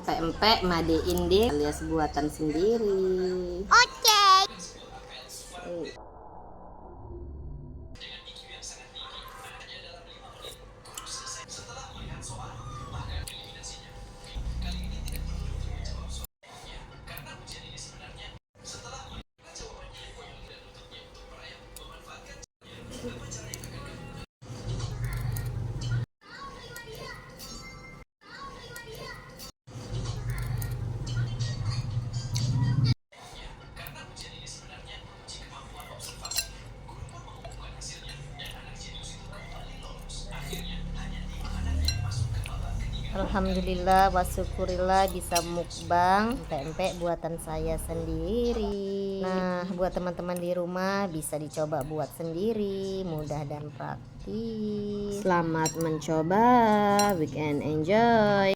Empek-empek Made in India alias buatan sendiri. Oke. Alhamdulillah wa syukurillah bisa mukbang empek-empek buatan saya sendiri. Nah, buat teman-teman di rumah bisa dicoba buat sendiri, mudah dan praktis. Selamat mencoba, weekend enjoy.